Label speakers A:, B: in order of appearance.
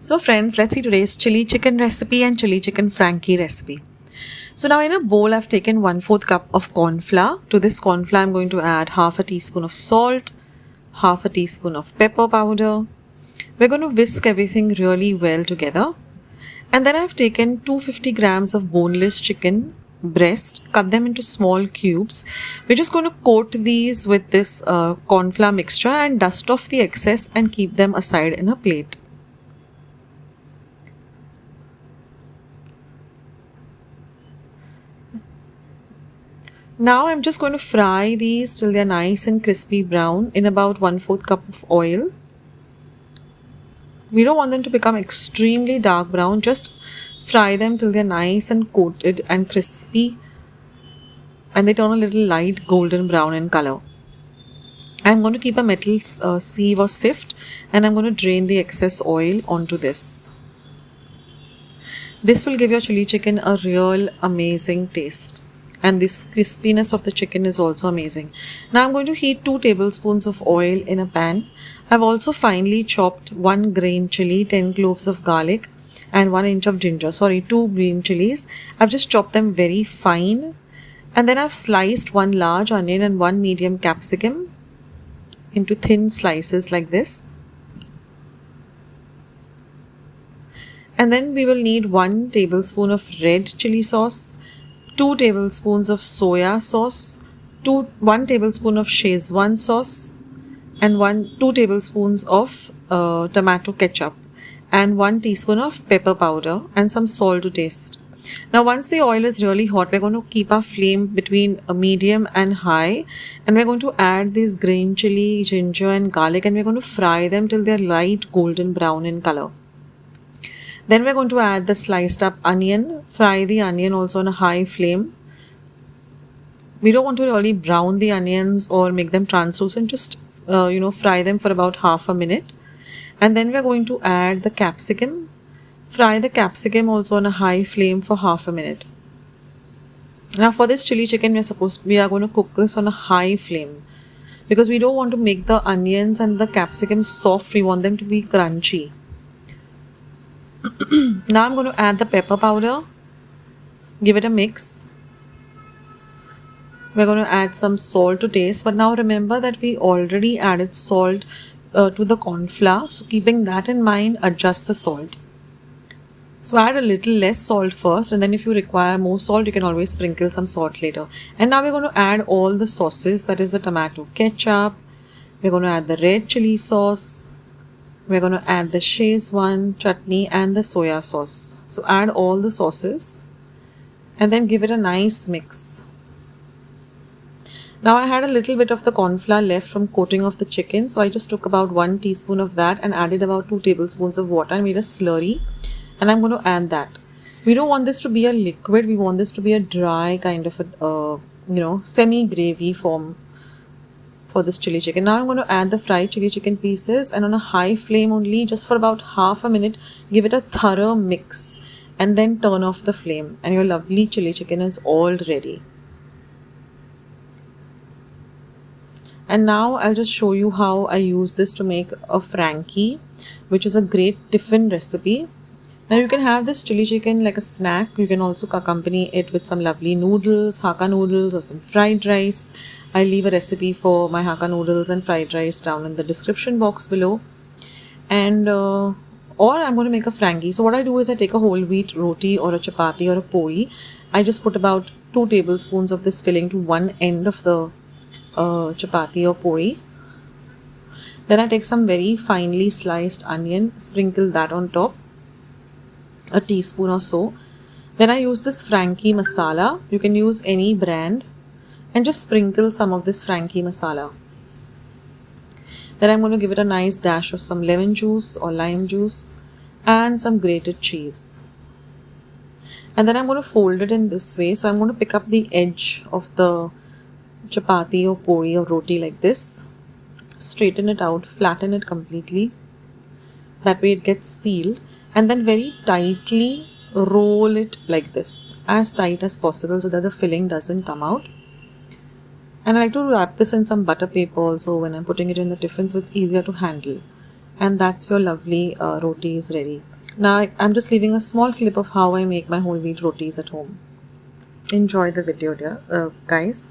A: So friends, let's see today's chili chicken recipe and chili chicken Frankie recipe. So now in a bowl I've taken 1/4 cup of corn flour. To this corn flour I'm going to add half a teaspoon of salt, half a teaspoon of pepper powder. We're going to whisk everything really well together. And then I've taken 250 grams of boneless chicken breast, cut them into small cubes. We're just going to coat these with this corn flour mixture and dust off the excess and keep them aside in a plate. Now I'm just going to fry these till they're nice and crispy brown in about 1/4 cup of oil. We don't want them to become extremely dark brown, just fry them till they're nice and coated and crispy and they turn a little light golden brown in color. I'm going to keep a metal sieve or sift and I'm going to drain the excess oil onto this. This will give your chili chicken a real amazing taste. And this crispiness of the chicken is also amazing. Now I'm going to heat 2 tablespoons of oil in a pan. I've also finely chopped 1 green chili, 10 cloves of garlic and 1 inch of ginger. 2 green chilies. I've just chopped them very fine. And then I've sliced 1 large onion and 1 medium capsicum into thin slices like this. And then we will need 1 tablespoon of red chili sauce, 2 tablespoons of soya sauce, 1 tablespoon of Szechuan sauce and 2 tablespoons of tomato ketchup and 1 teaspoon of pepper powder and some salt to taste. Now once the oil is really hot, we're going to keep our flame between medium and high and we're going to add these green chili, ginger and garlic and we're going to fry them till they're light golden brown in color. Then we're going to add the sliced up onion. Fry the onion also on a high flame. We don't want to really brown the onions or make them translucent. Just fry them for about half a minute. And then we're going to add the capsicum. Fry the capsicum also on a high flame for half a minute. Now for this chili chicken, we are going to cook this on a high flame because we don't want to make the onions and the capsicum soft. We want them to be crunchy. Now I'm going to add the pepper powder, give it a mix. We're going to add some salt to taste, but now remember that we already added salt to the corn flour, so keeping that in mind, adjust the salt. So add a little less salt first and then if you require more salt, you can always sprinkle some salt later. And now we're going to add all the sauces, that is the tomato ketchup, we're going to add the red chili sauce, we're going to add the Szechuan chutney and the soya sauce. So add all the sauces and then give it a nice mix. Now I had a little bit of the corn flour left from coating of the chicken. So I just took about 1 teaspoon of that and added about 2 tablespoons of water and made a slurry. And I'm going to add that. We don't want this to be a liquid. We want this to be a dry kind of a, semi-gravy form for this chili chicken. Now I'm going to add the fried chili chicken pieces and on a high flame only, just for about half a minute, give it a thorough mix and then turn off the flame and your lovely chili chicken is all ready. And now I'll just show you how I use this to make a Frankie, which is a great tiffin recipe. Now you can have this chili chicken like a snack. You can also accompany it with some lovely noodles, Hakka noodles or some fried rice. I'll leave a recipe for my Hakka noodles and fried rice down in the description box below. And or I'm going to make a Frankie. So what I do is I take a whole wheat roti or a chapati or a puri. I just put about 2 tablespoons of this filling to one end of the chapati or puri. Then I take some very finely sliced onion, sprinkle that on top, a teaspoon or so. Then I use this Frankie masala. You can use any brand. And just sprinkle some of this Frankie masala. Then I'm going to give it a nice dash of some lemon juice or lime juice and some grated cheese. And then I'm going to fold it in this way. So I'm going to pick up the edge of the chapati or puri or roti like this. Straighten it out, flatten it completely. That way it gets sealed. And then very tightly roll it like this. As tight as possible so that the filling doesn't come out. And I like to wrap this in some butter paper also when I'm putting it in the tiffin so it's easier to handle. And that's your lovely roti is ready. Now I'm just leaving a small clip of how I make my whole wheat rotis at home. Enjoy the video, dear guys.